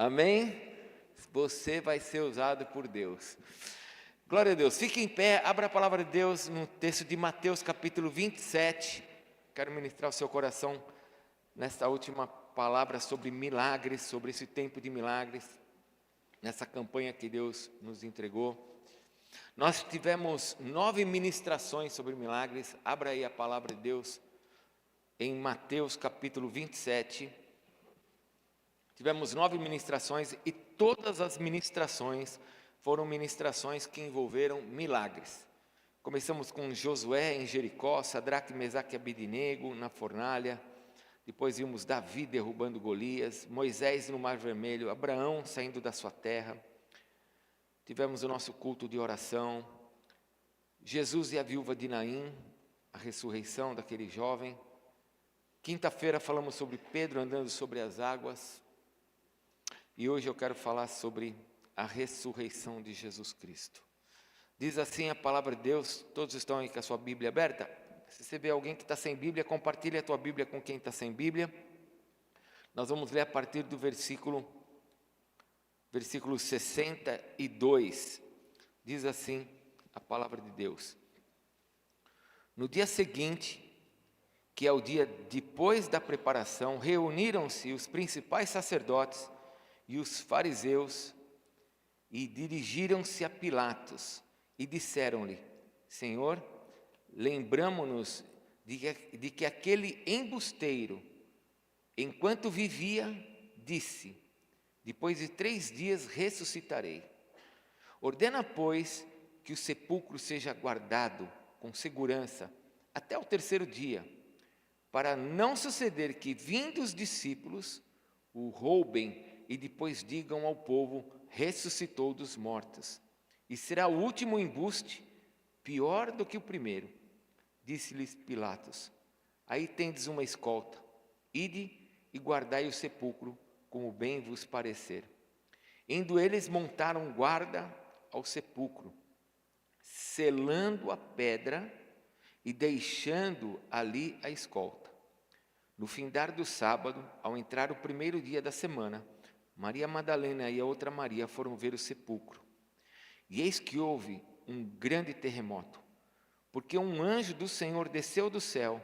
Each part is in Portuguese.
Amém? Você vai ser usado por Deus. Glória a Deus. Fique em pé, abra a palavra de Deus no texto de Mateus capítulo 27. Quero ministrar o seu coração nesta última palavra sobre milagres, sobre esse tempo de milagres, nessa campanha que Deus nos entregou. Nós tivemos 9 ministrações sobre milagres. Abra aí a palavra de Deus em Mateus capítulo 27. Tivemos 9 ministrações e todas as ministrações foram ministrações que envolveram milagres. Começamos com Josué em Jericó, Sadraque, Mesaque e Abednego na fornalha. Depois vimos Davi derrubando Golias, Moisés no Mar Vermelho, Abraão saindo da sua terra. Tivemos o nosso culto de oração, Jesus e a viúva de Naim, a ressurreição daquele jovem. Quinta-feira falamos sobre Pedro andando sobre as águas. E hoje eu quero falar sobre a ressurreição de Jesus Cristo. Diz assim a palavra de Deus, todos estão aí com a sua Bíblia aberta? Se você vê alguém que está sem Bíblia, compartilhe a tua Bíblia com quem está sem Bíblia. Nós vamos ler a partir do versículo 62. Diz assim a palavra de Deus. No dia seguinte, que é o dia depois da preparação, reuniram-se os principais sacerdotes e os fariseus e dirigiram-se a Pilatos e disseram-lhe: Senhor, lembramo-nos de que aquele embusteiro, enquanto vivia, disse: depois de 3 dias ressuscitarei. Ordena, pois, que o sepulcro seja guardado com segurança até o 3º dia, para não suceder que, vindo os discípulos, o roubem e depois digam ao povo: ressuscitou dos mortos. E será o último embuste pior do que o primeiro. Disse-lhes Pilatos: aí tendes uma escolta, ide e guardai o sepulcro, como bem vos parecer. Indo eles, montaram guarda ao sepulcro, selando a pedra e deixando ali a escolta. No findar do sábado, ao entrar o 1º dia da semana, Maria Madalena e a outra Maria foram ver o sepulcro. E eis que houve um grande terremoto, porque um anjo do Senhor desceu do céu,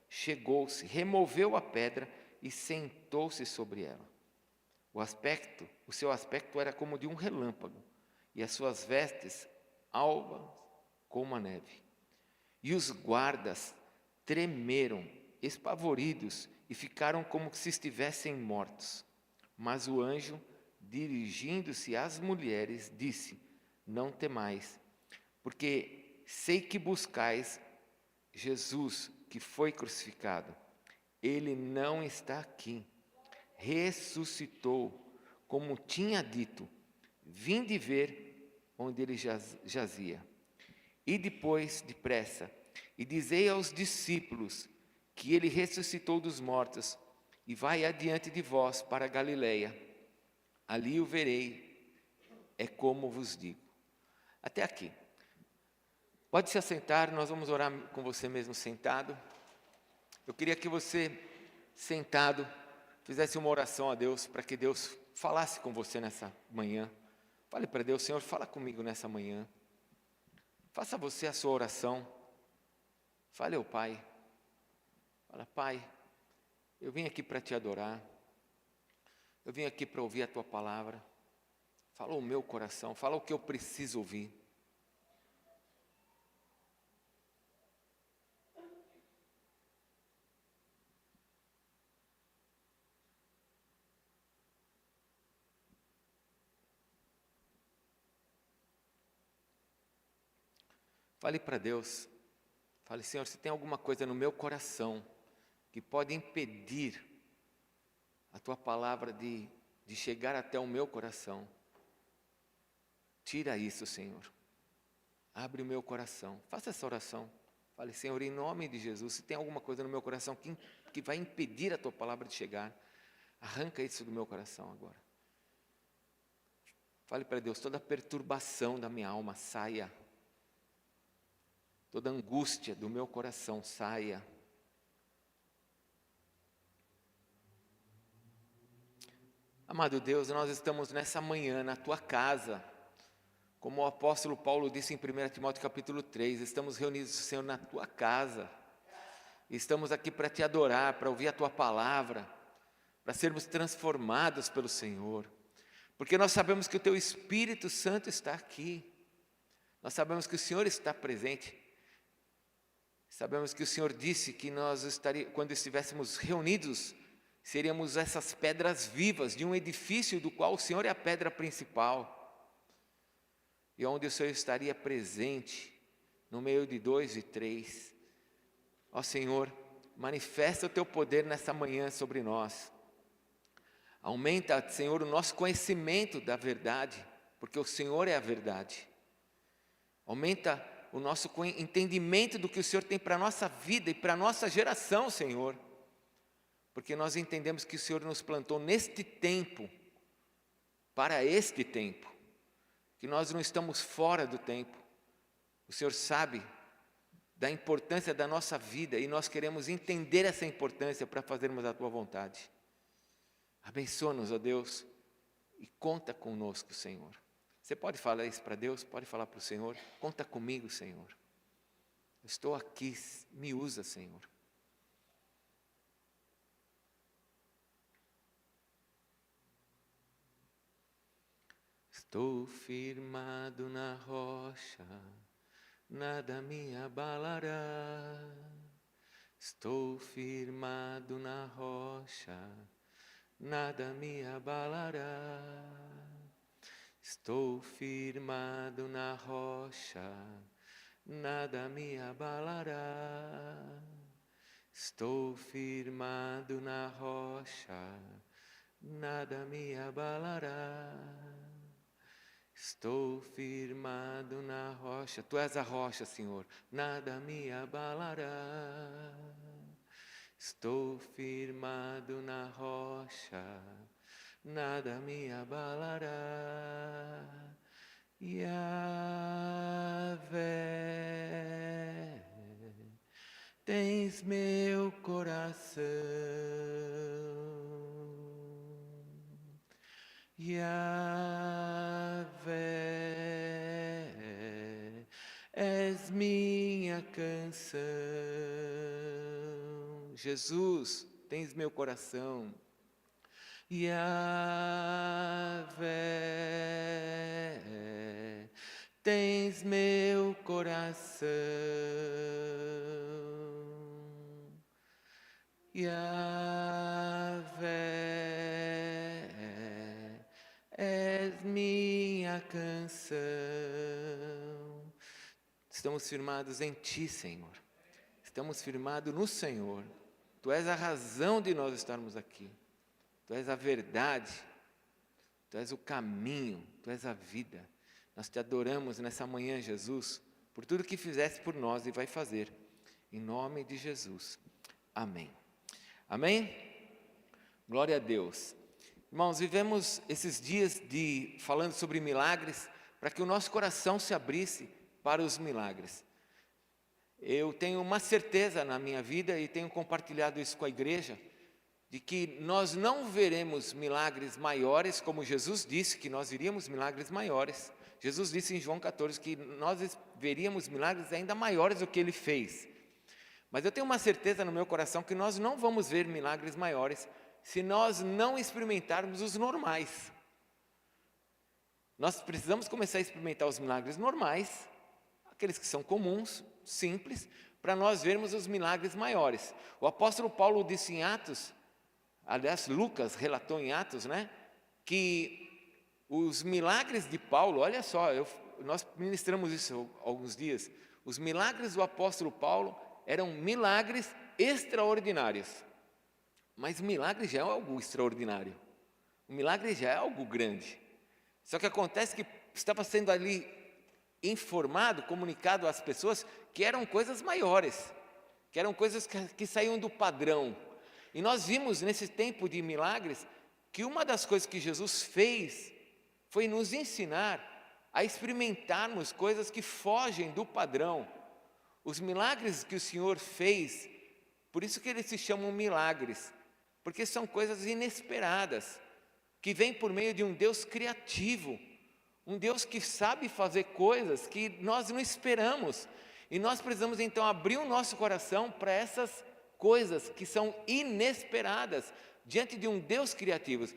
chegou-se, removeu a pedra e sentou-se sobre ela. O seu aspecto era como de um relâmpago, e as suas vestes alvas como a neve. E os guardas tremeram, espavoridos, e ficaram como se estivessem mortos. Mas o anjo, dirigindo-se às mulheres, disse: não temais, porque sei que buscais Jesus, que foi crucificado. Ele não está aqui. Ressuscitou, como tinha dito. Vinde ver onde ele jazia. E depois, depressa, e dizei aos discípulos que ele ressuscitou dos mortos, e vai adiante de vós para a Galileia. Ali o verei, é como vos digo. Até aqui. Pode se assentar, nós vamos orar com você mesmo sentado. Eu queria que você, sentado, fizesse uma oração a Deus, para que Deus falasse com você nessa manhã. Fale para Deus: Senhor, fala comigo nessa manhã. Faça você a sua oração. Fale ao Pai. Fala: Pai, eu vim aqui para te adorar. Eu vim aqui para ouvir a tua palavra. Fala o meu coração, fala o que eu preciso ouvir. Fale para Deus. Fale: Senhor, se tem alguma coisa no meu coração que pode impedir a tua palavra de chegar até o meu coração, tira isso, Senhor. Abre o meu coração. Faça essa oração. Fale: Senhor, em nome de Jesus, se tem alguma coisa no meu coração que vai impedir a tua palavra de chegar, arranca isso do meu coração agora. Fale para Deus: toda perturbação da minha alma saia. Toda angústia do meu coração saia. Amado Deus, nós estamos nessa manhã na Tua casa, como o apóstolo Paulo disse em 1 Timóteo capítulo 3, estamos reunidos, Senhor, na Tua casa, estamos aqui para Te adorar, para ouvir a Tua palavra, para sermos transformados pelo Senhor, porque nós sabemos que o Teu Espírito Santo está aqui, nós sabemos que o Senhor está presente, sabemos que o Senhor disse que nós quando estivéssemos reunidos, seríamos essas pedras vivas de um edifício do qual o Senhor é a pedra principal, e onde o Senhor estaria presente, no meio de 2 e 3. Ó Senhor, manifesta o Teu poder nessa manhã sobre nós. Aumenta, Senhor, o nosso conhecimento da verdade, porque o Senhor é a verdade. Aumenta o nosso entendimento do que o Senhor tem para a nossa vida e para a nossa geração, Senhor. Porque nós entendemos que o Senhor nos plantou neste tempo, para este tempo, que nós não estamos fora do tempo. O Senhor sabe da importância da nossa vida e nós queremos entender essa importância para fazermos a Tua vontade. Abençoa-nos, ó Deus, e conta conosco, Senhor. Você pode falar isso para Deus? Pode falar para o Senhor? Conta comigo, Senhor. Eu estou aqui, me usa, Senhor. Estou firmado na rocha, nada me abalará. Estou firmado na rocha, nada me abalará. Estou firmado na rocha, nada me abalará. Estou firmado na rocha, nada me abalará. Estou firmado na rocha, Tu és a rocha, Senhor, nada me abalará. Estou firmado na rocha, nada me abalará. Yahvé, tens meu coração. Yahvé, és minha canção. Jesus, tens meu coração. Yahvé, tens meu coração. Yahvé, és minha canção. Estamos firmados em Ti, Senhor. Estamos firmados no Senhor. Tu és a razão de nós estarmos aqui. Tu és a verdade, Tu és o caminho, Tu és a vida. Nós Te adoramos nessa manhã, Jesus, por tudo que fizeste por nós e vai fazer. Em nome de Jesus. Amém. Amém? Glória a Deus. Irmãos, vivemos esses dias falando sobre milagres, para que o nosso coração se abrisse para os milagres. Eu tenho uma certeza na minha vida e tenho compartilhado isso com a igreja, de que nós não veremos milagres maiores, como Jesus disse que nós veríamos milagres maiores. Jesus disse em João 14 que nós veríamos milagres ainda maiores do que Ele fez. Mas eu tenho uma certeza no meu coração que nós não vamos ver milagres maiores se nós não experimentarmos os normais. Nós precisamos começar a experimentar os milagres normais, aqueles que são comuns, simples, para nós vermos os milagres maiores. O apóstolo Paulo disse em Atos, aliás, Lucas relatou em Atos, que os milagres de Paulo, olha só, nós ministramos isso há alguns dias, os milagres do apóstolo Paulo eram milagres extraordinários. Mas o milagre já é algo extraordinário, o milagre já é algo grande. Só que acontece que estava sendo ali informado, comunicado às pessoas que eram coisas maiores, que eram coisas que saíam do padrão. E nós vimos nesse tempo de milagres que uma das coisas que Jesus fez foi nos ensinar a experimentarmos coisas que fogem do padrão. Os milagres que o Senhor fez, por isso que eles se chamam milagres, porque são coisas inesperadas, que vem por meio de um Deus criativo, um Deus que sabe fazer coisas que nós não esperamos. E nós precisamos então abrir o nosso coração para essas coisas que são inesperadas, diante de um Deus criativo.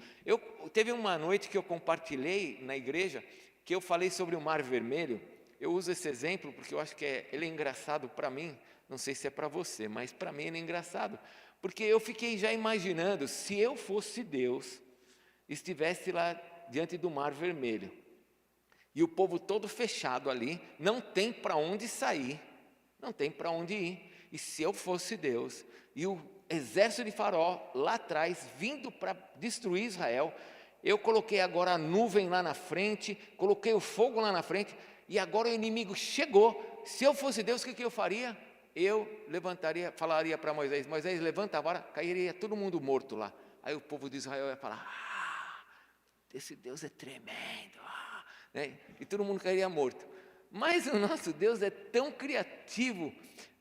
Teve uma noite que eu compartilhei na igreja, que eu falei sobre o Mar Vermelho. Eu uso esse exemplo porque eu acho que ele é engraçado para mim, não sei se é para você, mas para mim ele é engraçado, porque eu fiquei já imaginando, se eu fosse Deus, estivesse lá diante do Mar Vermelho, e o povo todo fechado ali, não tem para onde sair, não tem para onde ir, e se eu fosse Deus, e o exército de Faraó lá atrás, vindo para destruir Israel, eu coloquei agora a nuvem lá na frente, coloquei o fogo lá na frente, e agora o inimigo chegou. Se eu fosse Deus, o que eu faria? Eu levantaria, falaria para Moisés, Moisés, levanta a vara, cairia todo mundo morto lá. Aí o povo de Israel ia falar, esse Deus é tremendo, né? E todo mundo cairia morto. Mas o nosso Deus é tão criativo,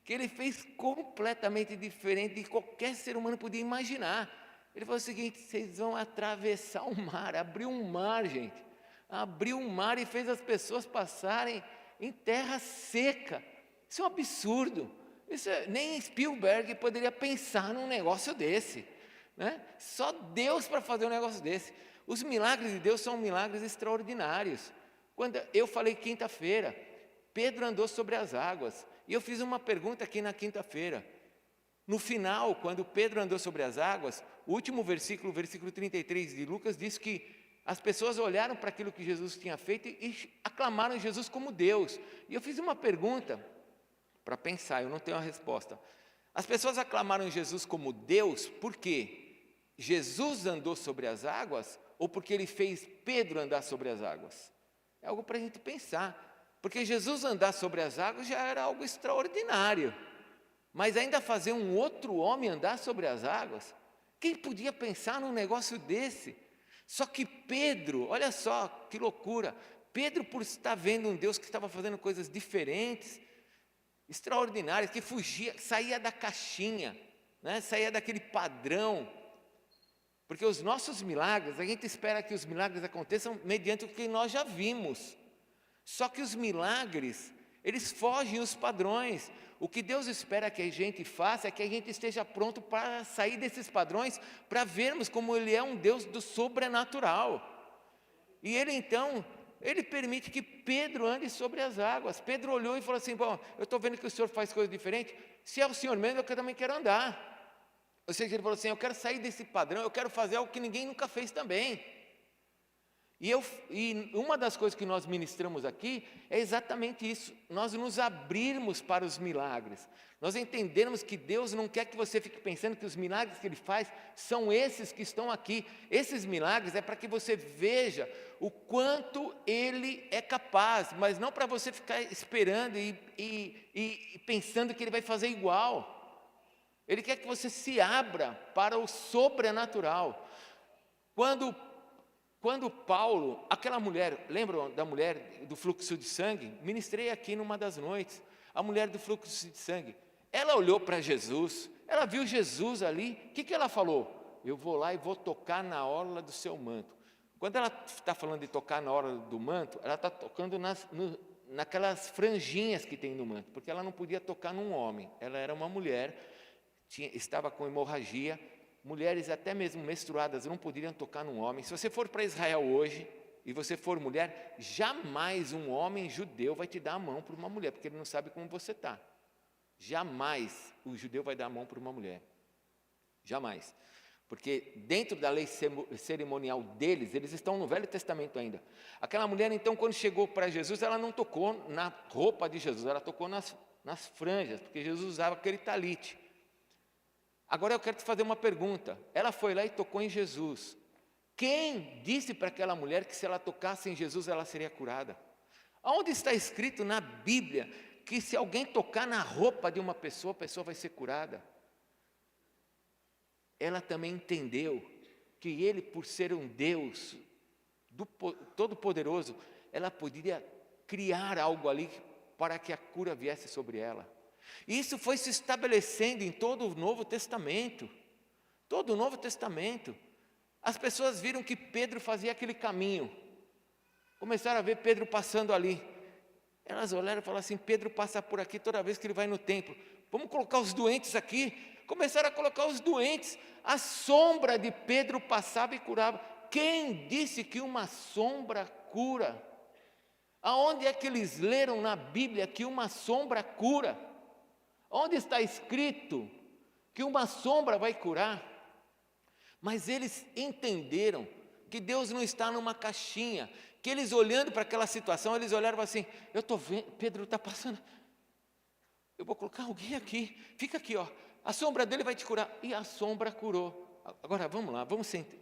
que Ele fez completamente diferente de qualquer ser humano podia imaginar. Ele falou o seguinte, vocês vão atravessar o mar, abriu um mar, gente, abriu um mar e fez as pessoas passarem em terra seca. Isso é um absurdo, nem Spielberg poderia pensar num negócio desse, né? Só Deus para fazer um negócio desse. Os milagres de Deus são milagres extraordinários. Quando eu falei quinta-feira, Pedro andou sobre as águas, e eu fiz uma pergunta aqui na quinta-feira. No final, quando Pedro andou sobre as águas, o último versículo, o versículo 33 de Lucas, diz que as pessoas olharam para aquilo que Jesus tinha feito e aclamaram Jesus como Deus. E eu fiz uma pergunta para pensar, eu não tenho a resposta. As pessoas aclamaram Jesus como Deus por quê? Jesus andou sobre as águas ou porque Ele fez Pedro andar sobre as águas? É algo para a gente pensar. Porque Jesus andar sobre as águas já era algo extraordinário. Mas ainda fazer um outro homem andar sobre as águas? Quem podia pensar num negócio desse? Só que Pedro, olha só que loucura, Pedro, por estar vendo um Deus que estava fazendo coisas diferentes, extraordinárias, que fugia, saía da caixinha, né? Saía daquele padrão. Porque os nossos milagres, a gente espera que os milagres aconteçam mediante o que nós já vimos. Só que os milagres, eles fogem os padrões. O que Deus espera que a gente faça é que a gente esteja pronto para sair desses padrões, para vermos como Ele é um Deus do sobrenatural. E Ele então, Ele permite que Pedro ande sobre as águas. Pedro olhou e falou assim, bom, eu estou vendo que o Senhor faz coisas diferentes, se é o Senhor mesmo, eu também quero andar. Ou seja, ele falou assim, eu quero sair desse padrão, eu quero fazer algo que ninguém nunca fez também. E uma das coisas que nós ministramos aqui é exatamente isso, nós nos abrirmos para os milagres, nós entendermos que Deus não quer que você fique pensando que os milagres que Ele faz são esses que estão aqui. Esses milagres é para que você veja o quanto Ele é capaz, mas não para você ficar esperando e pensando que Ele vai fazer igual. Ele quer que você se abra para o sobrenatural. Quando Paulo, aquela mulher, lembram da mulher do fluxo de sangue? Ministrei aqui numa das noites, a mulher do fluxo de sangue. Ela olhou para Jesus, ela viu Jesus ali, o que ela falou? Eu vou lá e vou tocar na orla do seu manto. Quando ela está falando de tocar na orla do manto, ela está tocando naquelas franjinhas que tem no manto, porque ela não podia tocar num homem, ela era uma mulher, estava com hemorragia. Mulheres até mesmo menstruadas não poderiam tocar num homem. Se você for para Israel hoje e você for mulher, jamais um homem judeu vai te dar a mão para uma mulher, porque ele não sabe como você está. Jamais o judeu vai dar a mão para uma mulher. Jamais. Porque dentro da lei cerimonial deles, eles estão no Velho Testamento ainda. Aquela mulher, então, quando chegou para Jesus, ela não tocou na roupa de Jesus, ela tocou nas franjas, porque Jesus usava aquele talite. Agora eu quero te fazer uma pergunta. Ela foi lá e tocou em Jesus. Quem disse para aquela mulher que se ela tocasse em Jesus, ela seria curada? Aonde está escrito na Bíblia que se alguém tocar na roupa de uma pessoa, a pessoa vai ser curada? Ela também entendeu que Ele, por ser um Deus Todo-Poderoso, ela poderia criar algo ali para que a cura viesse sobre ela. E isso foi se estabelecendo em todo o Novo Testamento. Todo o Novo Testamento. as pessoas viram que Pedro fazia aquele caminho. Começaram a ver Pedro passando ali. Elas olharam e falaram assim: Pedro passa por aqui toda vez que ele vai no templo. Vamos colocar os doentes aqui. Começaram a colocar os doentes. A sombra de Pedro passava e curava. Quem disse que uma sombra cura? Aonde é que eles leram na Bíblia que uma sombra cura? Onde está escrito que uma sombra vai curar? Mas eles entenderam que Deus não está numa caixinha, que eles olhando para aquela situação, eles olharam assim: eu estou vendo, Pedro está passando, eu vou colocar alguém aqui, fica aqui, ó, a sombra dele vai te curar. E a sombra curou. Agora vamos lá,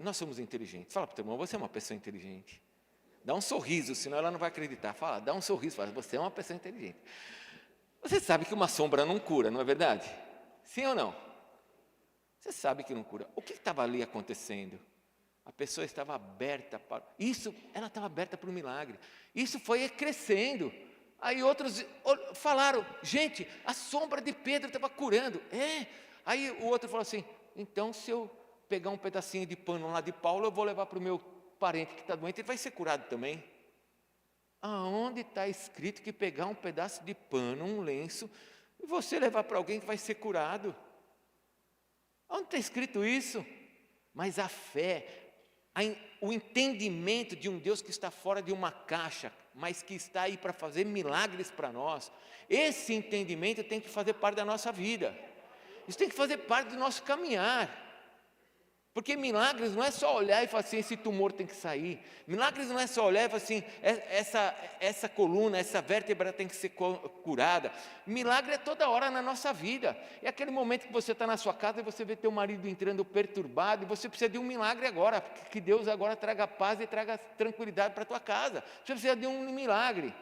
nós somos inteligentes. Fala para o teu irmão: você é uma pessoa inteligente. Dá um sorriso, senão ela não vai acreditar. Fala, dá um sorriso, fala: você é uma pessoa inteligente. Você sabe que uma sombra não cura, não é verdade? Sim ou não? Você sabe que não cura. O que estava ali acontecendo? A pessoa estava aberta para isso, ela estava aberta para o milagre. Isso foi crescendo. Aí outros falaram: gente, a sombra de Pedro estava curando. Aí o outro falou assim: então, se eu pegar um pedacinho de pano lá de Paulo, eu vou levar para o meu parente que está doente, ele vai ser curado também. Aonde está escrito que pegar um pedaço de pano, um lenço, e você levar para alguém que vai ser curado? Onde está escrito isso? Mas a fé, o entendimento de um Deus que está fora de uma caixa, mas que está aí para fazer milagres para nós, esse entendimento tem que fazer parte da nossa vida. Isso tem que fazer parte do nosso caminhar. Porque milagres não é só olhar e falar assim: esse tumor tem que sair. Milagres não é só olhar e falar assim: essa coluna, essa vértebra tem que ser curada. Milagre é toda hora na nossa vida. É aquele momento que você está na sua casa e você vê teu marido entrando perturbado e você precisa de um milagre agora, que Deus agora traga paz e traga tranquilidade para a tua casa. Você precisa de um milagre.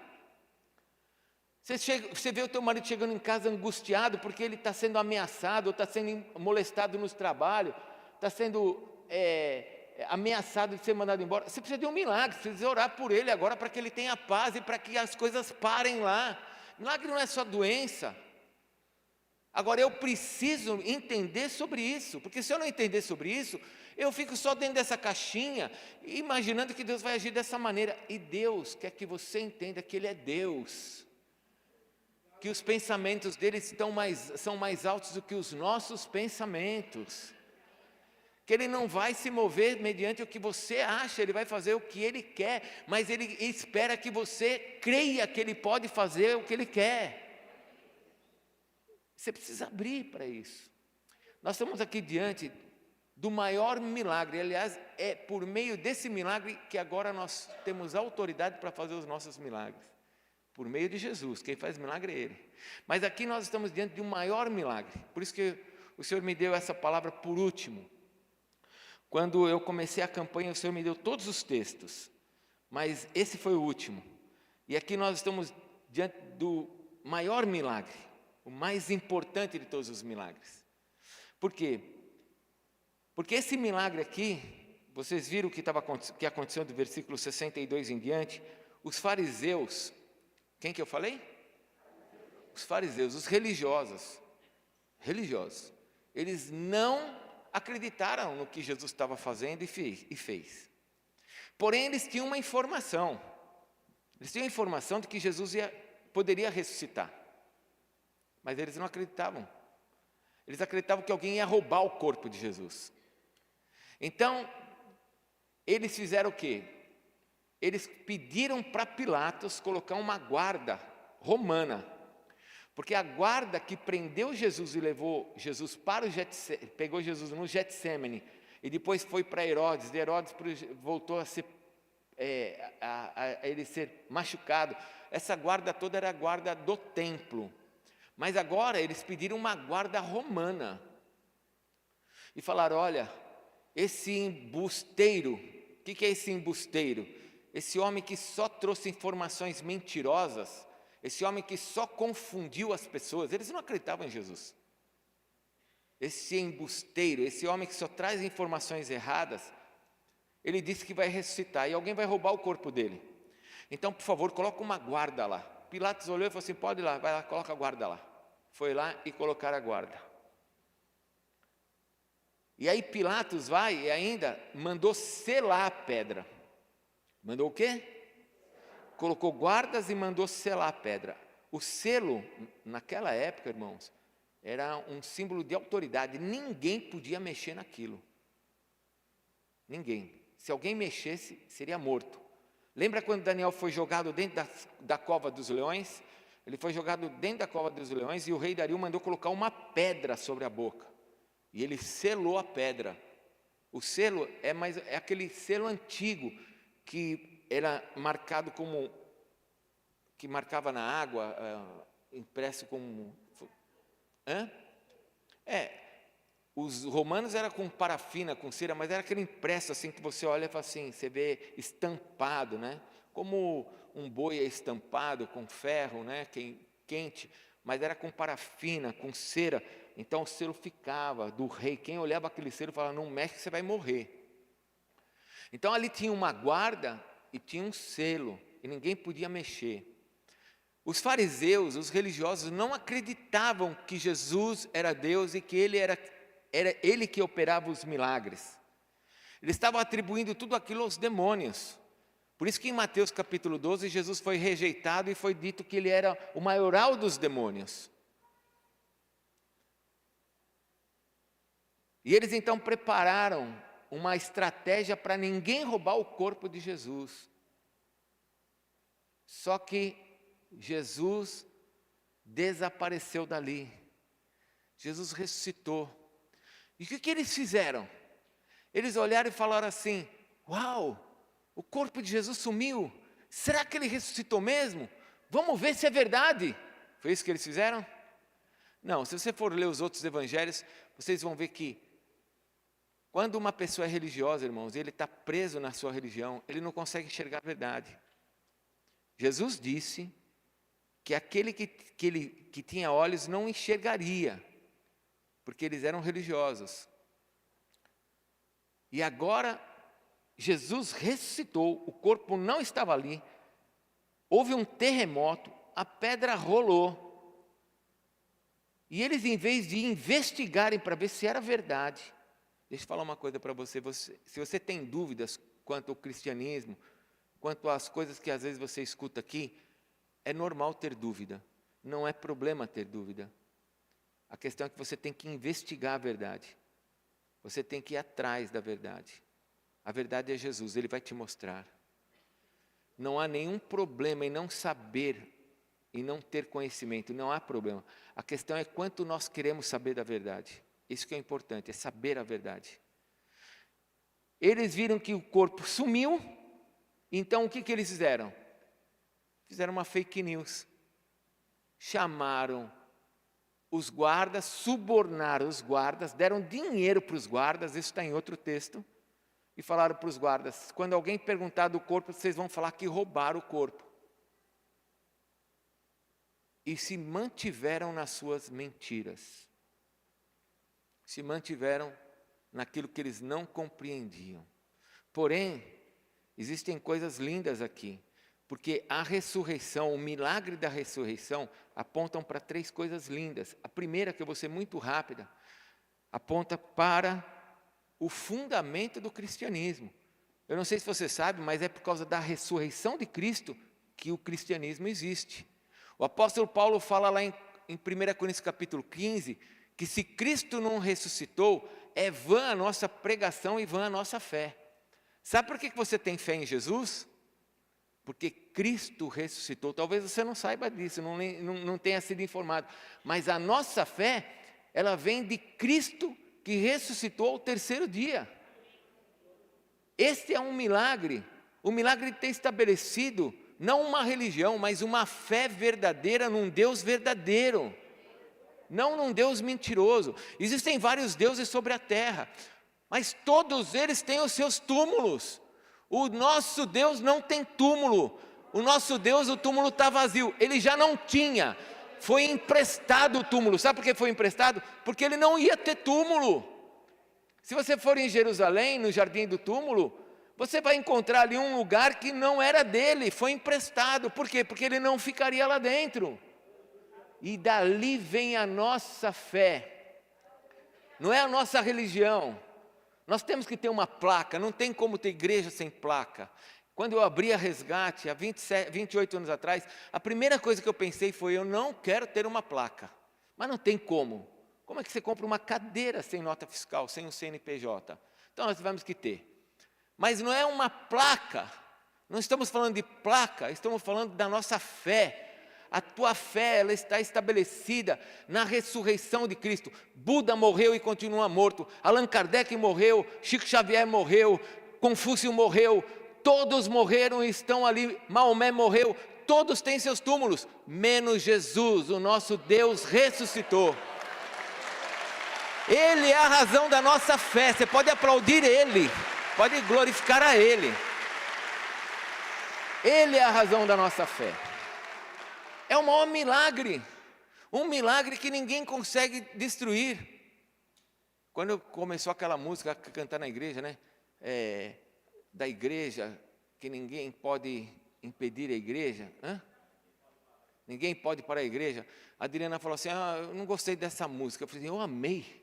Você vê o teu marido chegando em casa angustiado porque ele está sendo ameaçado, ou está sendo molestado nos trabalhos, está sendo ameaçado de ser mandado embora. Você precisa de um milagre, você precisa orar por ele agora para que ele tenha paz e para que as coisas parem lá. Milagre não é só doença. Agora eu preciso entender sobre isso, porque se eu não entender sobre isso, eu fico só dentro dessa caixinha, imaginando que Deus vai agir dessa maneira. E Deus quer que você entenda que Ele é Deus, que os pensamentos dele são mais altos do que os nossos pensamentos, que Ele não vai se mover mediante o que você acha, Ele vai fazer o que Ele quer, mas Ele espera que você creia que Ele pode fazer o que Ele quer. Você precisa abrir para isso. Nós estamos aqui diante do maior milagre. Aliás, é por meio desse milagre que agora nós temos autoridade para fazer os nossos milagres. Por meio de Jesus, quem faz milagre é Ele. Mas aqui nós estamos diante de um maior milagre. Por isso que o Senhor me deu essa palavra por último. Quando eu comecei a campanha, o Senhor me deu todos os textos, mas esse foi o último. E aqui nós estamos diante do maior milagre, o mais importante de todos os milagres. Por quê? Porque esse milagre aqui, vocês viram o que aconteceu do versículo 62 em diante, os fariseus, quem que eu falei? Os fariseus, os religiosos, eles não acreditaram no que Jesus estava fazendo e fez. Porém, eles tinham uma informação. Eles tinham a informação de que Jesus poderia ressuscitar. Mas eles não acreditavam. Eles acreditavam que alguém ia roubar o corpo de Jesus. Então, eles fizeram o quê? Eles pediram para Pilatos colocar uma guarda romana. Porque a guarda que prendeu Jesus e levou Jesus para pegou Jesus no Getsêmani e depois foi para Herodes, de Herodes voltou a ele ser machucado. Essa guarda toda era a guarda do templo. Mas agora eles pediram uma guarda romana. E falaram: olha, esse embusteiro, o que é esse embusteiro? Esse homem que só trouxe informações mentirosas, esse homem que só confundiu as pessoas, eles não acreditavam em Jesus. Esse embusteiro, esse homem que só traz informações erradas, ele disse que vai ressuscitar e alguém vai roubar o corpo dele. Então, por favor, coloca uma guarda lá. Pilatos olhou e falou assim: pode ir lá, vai lá, coloca a guarda lá. Foi lá e colocaram a guarda. E aí Pilatos vai e ainda mandou selar a pedra. Mandou o quê? Colocou guardas e mandou selar a pedra. O selo, naquela época, irmãos, era um símbolo de autoridade. Ninguém podia mexer naquilo. Ninguém. Se alguém mexesse, seria morto. Lembra quando Daniel foi jogado dentro da cova dos leões? Ele foi jogado dentro da cova dos leões e o rei Dario mandou colocar uma pedra sobre a boca. E ele selou a pedra. O selo é aquele selo antigo que era marcado como, que marcava na água, impresso como... Os romanos era com parafina, com cera, mas era aquele impresso assim que você olha e fala assim, você vê estampado, né? Como um boi é estampado com ferro, né? Quente, mas era com parafina, com cera. Então o selo ficava do rei. Quem olhava aquele selo falava, não mexe que você vai morrer. Então ali tinha uma guarda e tinha um selo, e ninguém podia mexer. Os fariseus, os religiosos, não acreditavam que Jesus era Deus e que Ele era Ele que operava os milagres. Eles estavam atribuindo tudo aquilo aos demônios. Por isso que em Mateus capítulo 12, Jesus foi rejeitado e foi dito que Ele era o maioral dos demônios. E eles então prepararam uma estratégia para ninguém roubar o corpo de Jesus. Só que Jesus desapareceu dali. Jesus ressuscitou. E o que eles fizeram? Eles olharam e falaram assim, uau, o corpo de Jesus sumiu. Será que Ele ressuscitou mesmo? Vamos ver se é verdade. Foi isso que eles fizeram? Não, se você for ler os outros evangelhos, vocês vão ver que quando uma pessoa é religiosa, irmãos, ele está preso na sua religião, ele não consegue enxergar a verdade. Jesus disse que aquele que tinha olhos não enxergaria, porque eles eram religiosos. E agora, Jesus ressuscitou, o corpo não estava ali, houve um terremoto, a pedra rolou. E eles, em vez de investigarem para ver se era verdade, deixa eu falar uma coisa para você, se você tem dúvidas quanto ao cristianismo, quanto às coisas que às vezes você escuta aqui, é normal ter dúvida, não é problema ter dúvida. A questão é que você tem que investigar a verdade, você tem que ir atrás da verdade. A verdade é Jesus, Ele vai te mostrar. Não há nenhum problema em não saber e não ter conhecimento, não há problema. A questão é quanto nós queremos saber da verdade. Isso que é importante, é saber a verdade. Eles viram que o corpo sumiu, então o que eles fizeram? Fizeram uma fake news. Chamaram os guardas, subornaram os guardas, deram dinheiro para os guardas, isso está em outro texto, e falaram para os guardas, quando alguém perguntar do corpo, vocês vão falar que roubaram o corpo. E se mantiveram nas suas mentiras. Se mantiveram naquilo que eles não compreendiam. Porém, existem coisas lindas aqui, porque a ressurreição, o milagre da ressurreição, apontam para 3 coisas lindas. A primeira, que eu vou ser muito rápida, aponta para o fundamento do cristianismo. Eu não sei se você sabe, mas é por causa da ressurreição de Cristo que o cristianismo existe. O apóstolo Paulo fala lá em 1 Coríntios capítulo 15, que se Cristo não ressuscitou, é vã a nossa pregação e vã a nossa fé. Sabe por que você tem fé em Jesus? Porque Cristo ressuscitou. Talvez você não saiba disso, não tenha sido informado. Mas a nossa fé, ela vem de Cristo que ressuscitou ao 3º dia. Este é um milagre. O milagre de ter estabelecido, não uma religião, mas uma fé verdadeira num Deus verdadeiro. Não num Deus mentiroso. Existem vários deuses sobre a terra, mas todos eles têm os seus túmulos. O nosso Deus não tem túmulo. O nosso Deus, o túmulo está vazio. Ele já não tinha. Foi emprestado o túmulo. Sabe por que foi emprestado? Porque ele não ia ter túmulo. Se você for em Jerusalém, no jardim do túmulo, você vai encontrar ali um lugar que não era dele, foi emprestado. Por quê? Porque ele não ficaria lá dentro. E dali vem a nossa fé. Não é a nossa religião. Nós temos que ter uma placa, não tem como ter igreja sem placa. Quando eu abri a Resgate, há 28 anos atrás, a primeira coisa que eu pensei foi, eu não quero ter uma placa. Mas não tem como. Como é que você compra uma cadeira sem nota fiscal, sem um CNPJ? Então nós tivemos que ter. Mas não é uma placa, não estamos falando de placa, estamos falando da nossa fé. A tua fé, ela está estabelecida na ressurreição de Cristo. Buda morreu e continua morto. Allan Kardec morreu, Chico Xavier morreu, Confúcio morreu, todos morreram e estão ali. Maomé morreu, todos têm seus túmulos, menos Jesus, o nosso Deus ressuscitou. Ele é a razão da nossa fé. Você pode aplaudir Ele, pode glorificar a Ele. Ele é a razão da nossa fé. É o maior milagre, um milagre que ninguém consegue destruir. Quando começou aquela música a cantar na igreja, né? Da igreja, que ninguém pode impedir a igreja. Ninguém pode parar a igreja. A Adriana falou assim, eu não gostei dessa música. Eu falei, eu amei.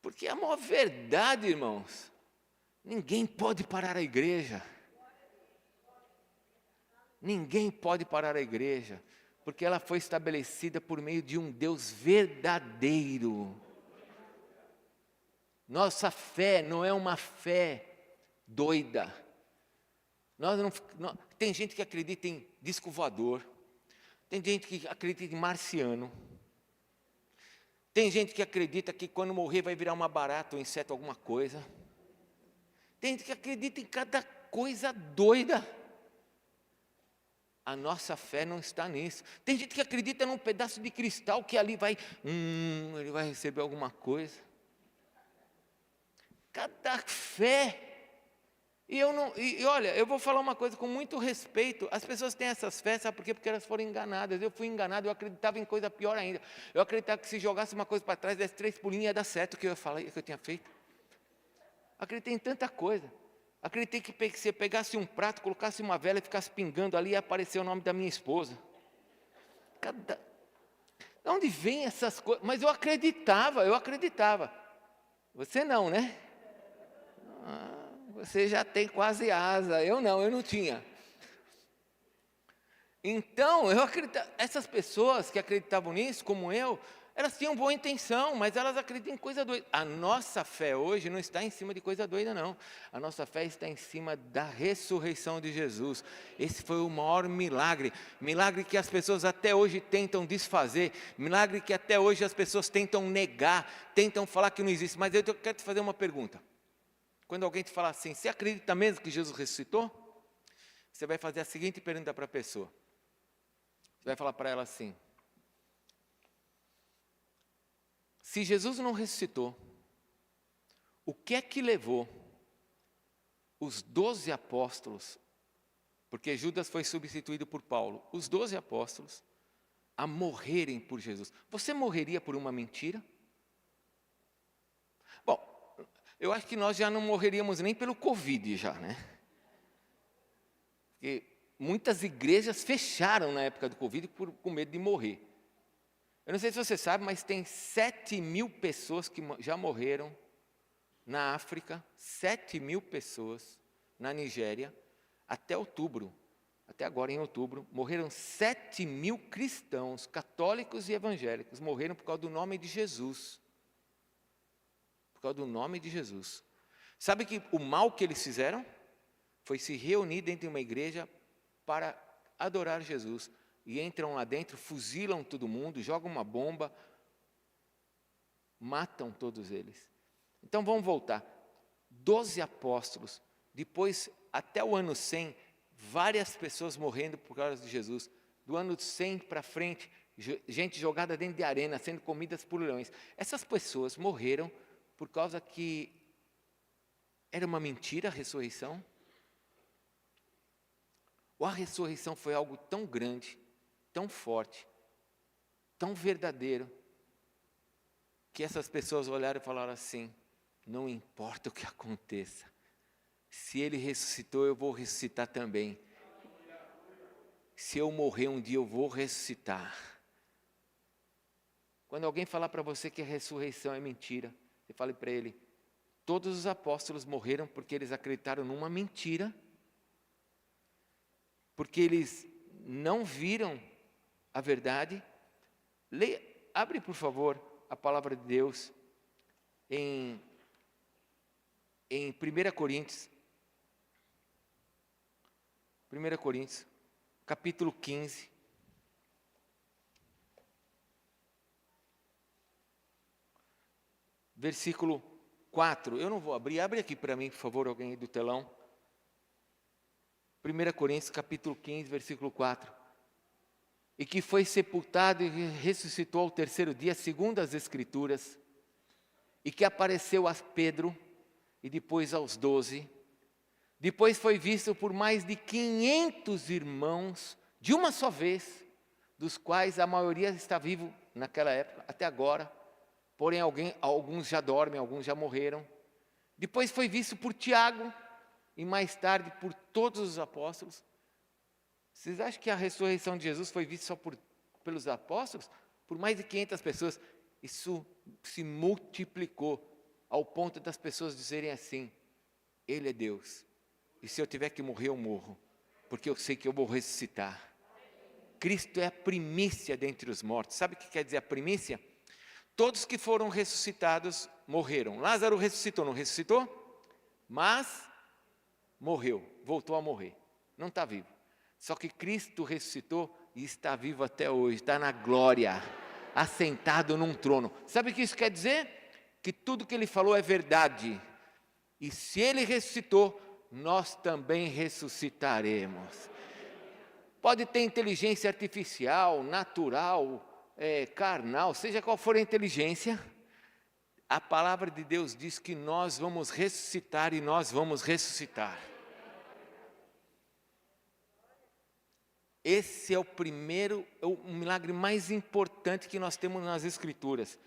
Porque é a maior verdade, irmãos. Ninguém pode parar a igreja. Ninguém pode parar a igreja, porque ela foi estabelecida por meio de um Deus verdadeiro. Nossa fé não é uma fé doida. Tem gente que acredita em disco voador, tem gente que acredita em marciano, tem gente que acredita que quando morrer vai virar uma barata ou inseto, alguma coisa. Tem gente que acredita em cada coisa doida. A nossa fé não está nisso. Tem gente que acredita num pedaço de cristal que ali ele vai receber alguma coisa. Cada fé. E olha, eu vou falar uma coisa com muito respeito. As pessoas têm essas fés, sabe por quê? Porque elas foram enganadas. Eu fui enganado, eu acreditava em coisa pior ainda. Eu acreditava que se jogasse uma coisa para trás, desse 3 pulinhos, ia dar certo o que eu falei, que eu tinha feito. Acreditei em tanta coisa. Acreditei que você pegasse um prato, colocasse uma vela e ficasse pingando ali e ia aparecer o nome da minha esposa. De onde vem essas coisas? Mas eu acreditava. Você não, né? Você já tem quase asa. Eu não tinha. Então, eu acreditava. Essas pessoas que acreditavam nisso, como eu, elas tinham boa intenção, mas elas acreditam em coisa doida. A nossa fé hoje não está em cima de coisa doida, não. A nossa fé está em cima da ressurreição de Jesus. Esse foi o maior milagre. Milagre que as pessoas até hoje tentam desfazer. Milagre que até hoje as pessoas tentam negar, tentam falar que não existe. Mas eu quero te fazer uma pergunta. Quando alguém te falar assim, você acredita mesmo que Jesus ressuscitou? Você vai fazer a seguinte pergunta para a pessoa. Você vai falar para ela assim, se Jesus não ressuscitou, o que é que levou os 12 apóstolos, porque Judas foi substituído por Paulo, os 12 apóstolos, a morrerem por Jesus? Você morreria por uma mentira? Bom, eu acho que nós já não morreríamos nem pelo Covid já, né? Porque muitas igrejas fecharam na época do Covid com medo de morrer. Eu não sei se você sabe, mas tem 7.000 pessoas que já morreram na África, 7.000 pessoas na Nigéria, até outubro, até agora em outubro, morreram 7.000 cristãos, católicos e evangélicos, morreram por causa do nome de Jesus. Por causa do nome de Jesus. Sabe que o mal que eles fizeram? Foi se reunir dentro de uma igreja para adorar Jesus. E entram lá dentro, fuzilam todo mundo, jogam uma bomba, matam todos eles. Então vamos voltar. 12 apóstolos, depois até o ano 100, várias pessoas morrendo por causa de Jesus. Do ano 100 para frente, gente jogada dentro de arena, sendo comidas por leões. Essas pessoas morreram por causa que era uma mentira a ressurreição? Ou a ressurreição foi algo tão grande, tão forte, tão verdadeiro, que essas pessoas olharam e falaram assim, não importa o que aconteça, se ele ressuscitou, eu vou ressuscitar também. Se eu morrer um dia, eu vou ressuscitar. Quando alguém falar para você que a ressurreição é mentira, você fale para ele, todos os apóstolos morreram porque eles acreditaram numa mentira, porque eles não viram a verdade. Abre, por favor, a palavra de Deus em 1 Coríntios. 1 Coríntios, capítulo 15. Versículo 4. Eu não vou abrir. Abre aqui para mim, por favor, alguém aí do telão. 1 Coríntios, capítulo 15, versículo 4. E que foi sepultado e ressuscitou ao terceiro dia, segundo as Escrituras, e que apareceu a Pedro, e depois aos 12. Depois foi visto por mais de 500 irmãos, de uma só vez, dos quais a maioria está vivo naquela época, até agora. Porém, alguns já dormem, alguns já morreram. Depois foi visto por Tiago, e mais tarde por todos os apóstolos. Vocês acham que a ressurreição de Jesus foi vista só pelos apóstolos? Por mais de 500 pessoas. Isso se multiplicou ao ponto das pessoas dizerem assim, Ele é Deus. E se eu tiver que morrer, eu morro, porque eu sei que eu vou ressuscitar. Cristo é a primícia dentre os mortos. Sabe o que quer dizer a primícia? Todos que foram ressuscitados morreram. Lázaro ressuscitou, não ressuscitou? Mas morreu, voltou a morrer. Não está vivo. Só que Cristo ressuscitou e está vivo até hoje. Está na glória, assentado num trono. Sabe o que isso quer dizer? Que tudo que Ele falou é verdade. E se Ele ressuscitou, nós também ressuscitaremos. Pode ter inteligência artificial, natural, carnal, seja qual for a inteligência, a palavra de Deus diz que nós vamos ressuscitar e nós vamos ressuscitar. Esse é o milagre mais importante que nós temos nas Escrituras.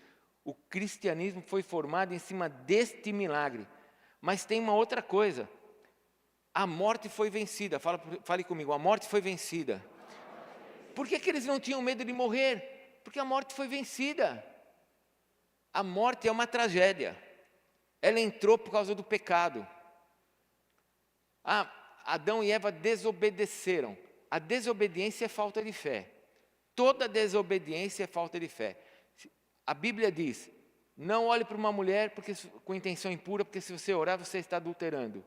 O cristianismo foi formado em cima deste milagre. Mas tem uma outra coisa. A morte foi vencida. Fale comigo, a morte foi vencida. Por que eles não tinham medo de morrer? Porque a morte foi vencida. A morte é uma tragédia. Ela entrou por causa do pecado. Adão e Eva desobedeceram. A desobediência é falta de fé. Toda desobediência é falta de fé. A Bíblia diz, não olhe para uma mulher com intenção impura, porque se você orar, você está adulterando.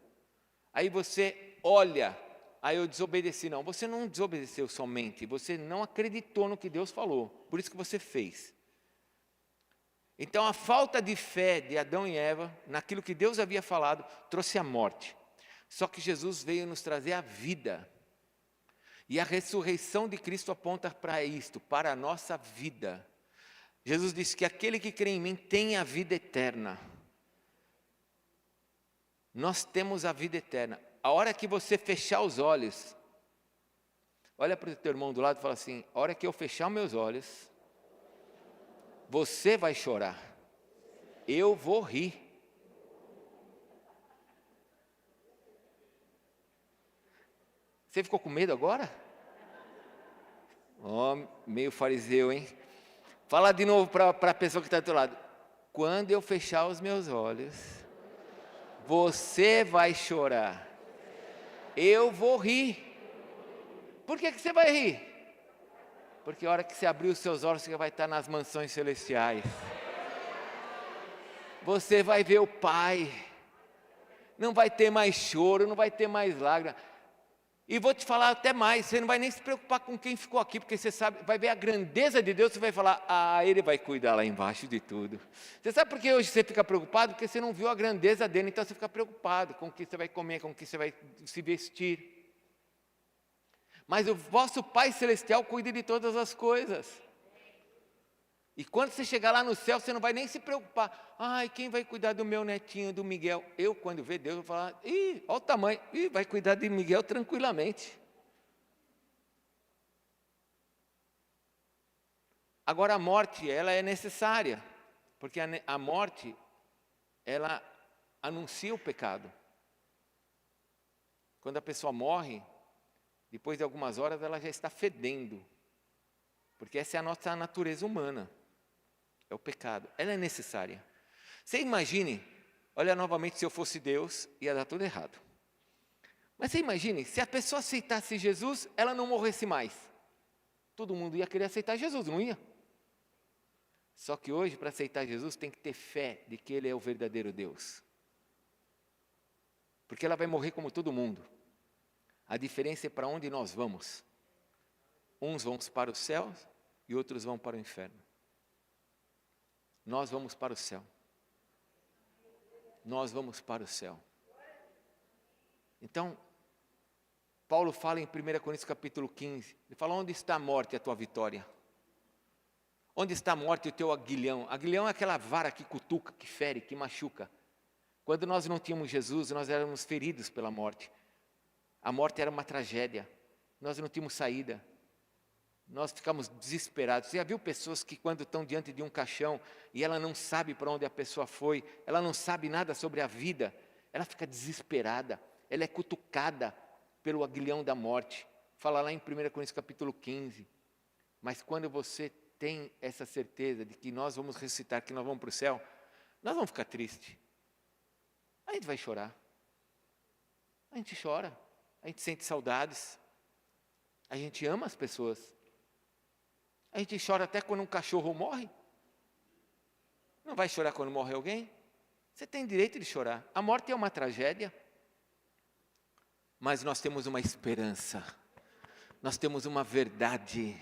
Aí você olha, aí eu desobedeci. Não, você não desobedeceu somente, você não acreditou no que Deus falou, por isso que você fez. Então a falta de fé de Adão e Eva, naquilo que Deus havia falado, trouxe a morte. Só que Jesus veio nos trazer a vida. E a ressurreição de Cristo aponta para isto, para a nossa vida. Jesus disse que aquele que crê em mim tem a vida eterna. Nós temos a vida eterna. A hora que você fechar os olhos, olha para o teu irmão do lado e fala assim, a hora que eu fechar meus olhos, você vai chorar, eu vou rir. Você ficou com medo agora? Meio fariseu, hein? Fala de novo para a pessoa que está do teu lado. Quando eu fechar os meus olhos, você vai chorar, eu vou rir. Por que você vai rir? Porque a hora que você abrir os seus olhos, você vai estar nas mansões celestiais. Você vai ver o Pai. Não vai ter mais choro, não vai ter mais lágrimas. E vou te falar até mais, você não vai nem se preocupar com quem ficou aqui, porque você sabe, vai ver a grandeza de Deus, você vai falar, Ele vai cuidar lá embaixo de tudo. Você sabe por que hoje você fica preocupado? Porque você não viu a grandeza dele, então você fica preocupado com o que você vai comer, com o que você vai se vestir. Mas o vosso Pai Celestial cuida de todas as coisas. E quando você chegar lá no céu, você não vai nem se preocupar. Quem vai cuidar do meu netinho, do Miguel? Eu, quando ver Deus, vou falar, olha o tamanho, vai cuidar de Miguel tranquilamente. Agora a morte, ela é necessária, porque a morte, ela anuncia o pecado. Quando a pessoa morre, depois de algumas horas ela já está fedendo, porque essa é a nossa natureza humana. É o pecado. Ela é necessária. Você imagine, olha novamente, se eu fosse Deus, ia dar tudo errado. Mas você imagine, se a pessoa aceitasse Jesus, ela não morresse mais. Todo mundo ia querer aceitar Jesus, não ia? Só que hoje, para aceitar Jesus, tem que ter fé de que Ele é o verdadeiro Deus. Porque ela vai morrer como todo mundo. A diferença é para onde nós vamos. Uns vão para o céu e outros vão para o inferno. Nós vamos para o céu. Nós vamos para o céu. Então, Paulo fala em 1 Coríntios capítulo 15, ele fala: onde está a morte, a tua vitória? Onde está a morte, o teu aguilhão? Aguilhão é aquela vara que cutuca, que fere, que machuca. Quando nós não tínhamos Jesus, nós éramos feridos pela morte. A morte era uma tragédia. Nós não tínhamos saída. Nós ficamos desesperados. Você já viu pessoas que quando estão diante de um caixão e ela não sabe para onde a pessoa foi, ela não sabe nada sobre a vida, ela fica desesperada, ela é cutucada pelo aguilhão da morte. Fala lá em 1 Coríntios capítulo 15. Mas quando você tem essa certeza de que nós vamos ressuscitar, que nós vamos para o céu, nós vamos ficar tristes. A gente vai chorar. A gente chora. A gente sente saudades. A gente ama as pessoas. A gente chora até quando um cachorro morre. Não vai chorar quando morre alguém? Você tem direito de chorar. A morte é uma tragédia. Mas nós temos uma esperança. Nós temos uma verdade.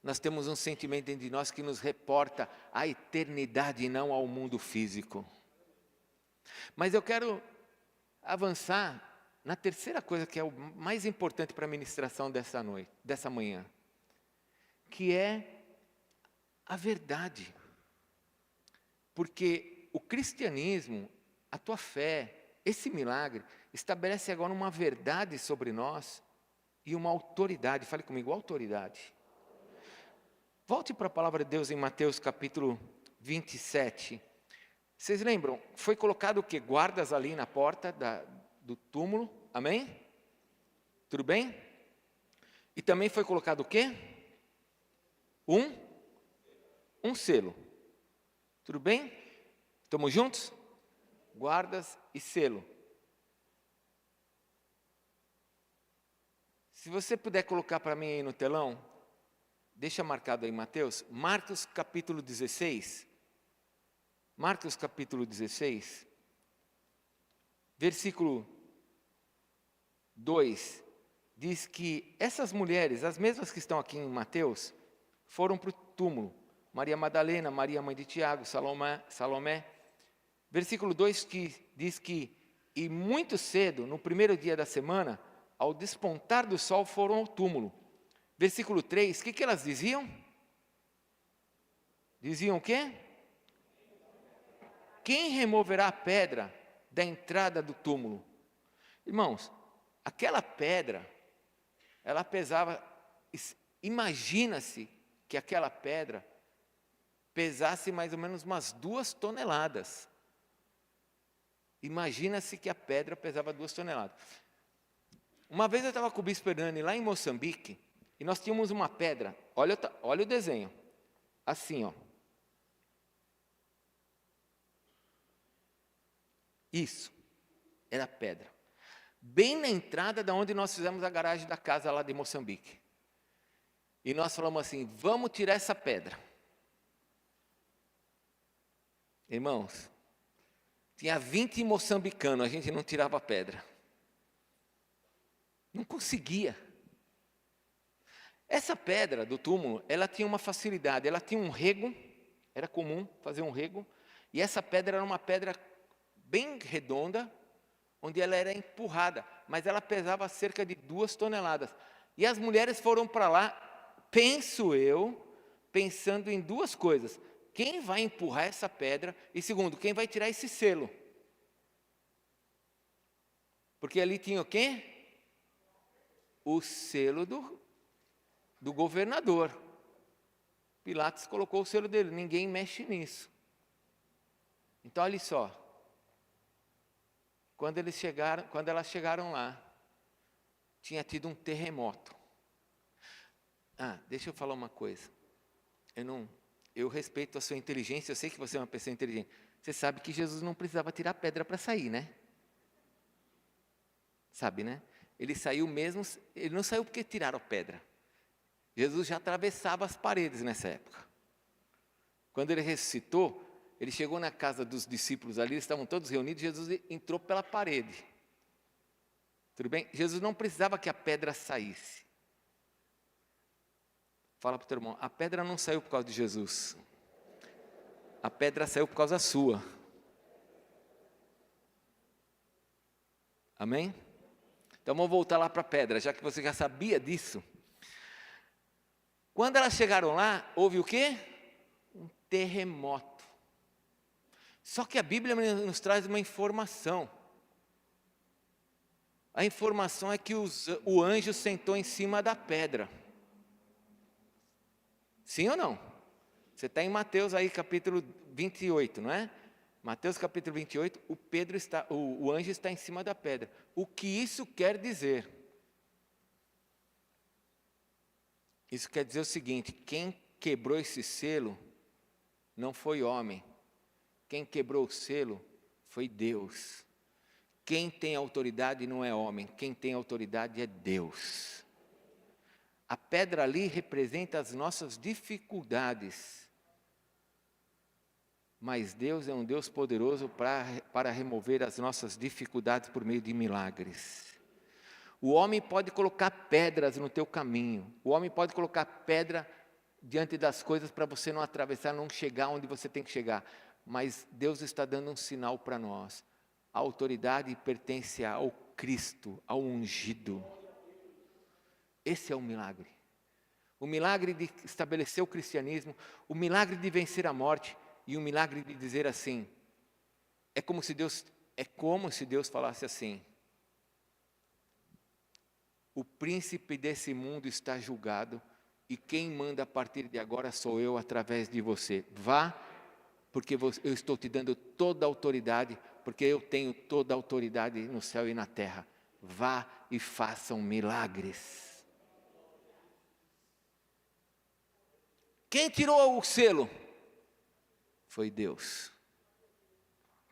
Nós temos um sentimento dentro de nós que nos reporta à eternidade e não ao mundo físico. Mas eu quero avançar na terceira coisa que é o mais importante para a ministração dessa manhã, que é a verdade. Porque o cristianismo, a tua fé, esse milagre, estabelece agora uma verdade sobre nós e uma autoridade. Fale comigo, autoridade. Volte para a palavra de Deus em Mateus capítulo 27. Vocês lembram? Foi colocado o quê? Guardas ali na porta do túmulo. Amém? Tudo bem? E também foi colocado o quê? Um selo. Tudo bem? Estamos juntos? Guardas e selo. Se você puder colocar para mim aí no telão, deixa marcado aí Mateus, Marcos capítulo 16. Marcos capítulo 16, versículo 2, diz que essas mulheres, as mesmas que estão aqui em Mateus, foram para o túmulo. Maria Madalena, Maria mãe de Tiago, Salomé. Versículo 2 diz que, e muito cedo, no primeiro dia da semana, ao despontar do sol, foram ao túmulo. Versículo 3, o que elas diziam? Diziam o quê? Quem removerá a pedra da entrada do túmulo? Irmãos, aquela pedra, ela pesava, imagina-se que aquela pedra pesasse mais ou menos umas 2 toneladas. Imagina-se que a pedra pesava 2 toneladas. Uma vez eu estava com o Bispo Hernani lá em Moçambique, e nós tínhamos uma pedra, olha o desenho, assim, ó. Isso, era pedra. Bem na entrada da onde nós fizemos a garagem da casa lá de Moçambique. E nós falamos assim, vamos tirar essa pedra. Irmãos, tinha 20 moçambicanos, a gente não tirava a pedra. Não conseguia. Essa pedra do túmulo, ela tinha uma facilidade, ela tinha um rego, era comum fazer um rego, e essa pedra era uma pedra bem redonda, onde ela era empurrada, mas ela pesava cerca de 2 toneladas. E as mulheres foram para lá, penso eu, pensando em 2 coisas. Quem vai empurrar essa pedra? E segundo, quem vai tirar esse selo? Porque ali tinha o quê? O selo do governador. Pilatos colocou o selo dele, ninguém mexe nisso. Então, olha só. Quando elas chegaram lá, tinha tido um terremoto. Deixa eu falar uma coisa. eu respeito a sua inteligência, eu sei que você é uma pessoa inteligente. Você sabe que Jesus não precisava tirar pedra para sair, né? Sabe, né? Ele saiu mesmo, ele não saiu porque tiraram pedra. Jesus já atravessava as paredes nessa época. Quando ele ressuscitou, ele chegou na casa dos discípulos ali, eles estavam todos reunidos, Jesus entrou pela parede. Tudo bem? Jesus não precisava que a pedra saísse. Fala para o teu irmão, a pedra não saiu por causa de Jesus. A pedra saiu por causa sua. Amém? Então vamos voltar lá para a pedra, já que você já sabia disso. Quando elas chegaram lá, houve o quê? Um terremoto. Só que a Bíblia nos traz uma informação. A informação é que o anjo sentou em cima da pedra. Sim ou não? Você está em Mateus aí, capítulo 28, não é? Mateus capítulo 28, o anjo está em cima da pedra. O que isso quer dizer? Isso quer dizer o seguinte: quem quebrou esse selo não foi homem. Quem quebrou o selo foi Deus. Quem tem autoridade não é homem, quem tem autoridade é Deus. A pedra ali representa as nossas dificuldades. Mas Deus é um Deus poderoso para remover as nossas dificuldades por meio de milagres. O homem pode colocar pedras no teu caminho. O homem pode colocar pedra diante das coisas para você não atravessar, não chegar onde você tem que chegar. Mas Deus está dando um sinal para nós. A autoridade pertence ao Cristo, ao ungido. Esse é o milagre. O milagre de estabelecer o cristianismo, o milagre de vencer a morte e o milagre de dizer assim, é como se Deus falasse assim: o príncipe desse mundo está julgado e quem manda a partir de agora sou eu através de você. Vá, porque eu estou te dando toda a autoridade, porque eu tenho toda a autoridade no céu e na terra. Vá e façam milagres. Quem tirou o selo? Foi Deus.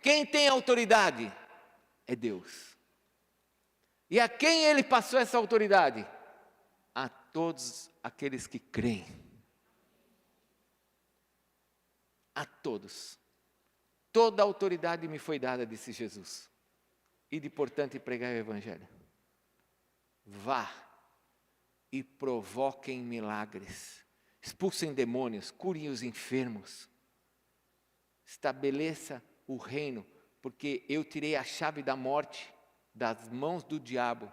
Quem tem autoridade? É Deus. E a quem ele passou essa autoridade? A todos aqueles que creem. A todos. Toda a autoridade me foi dada, disse Jesus. Ide, portanto, e pregai o evangelho. Vá e provoquem milagres. Expulsem demônios, curem os enfermos. Estabeleça o reino, porque eu tirei a chave da morte das mãos do diabo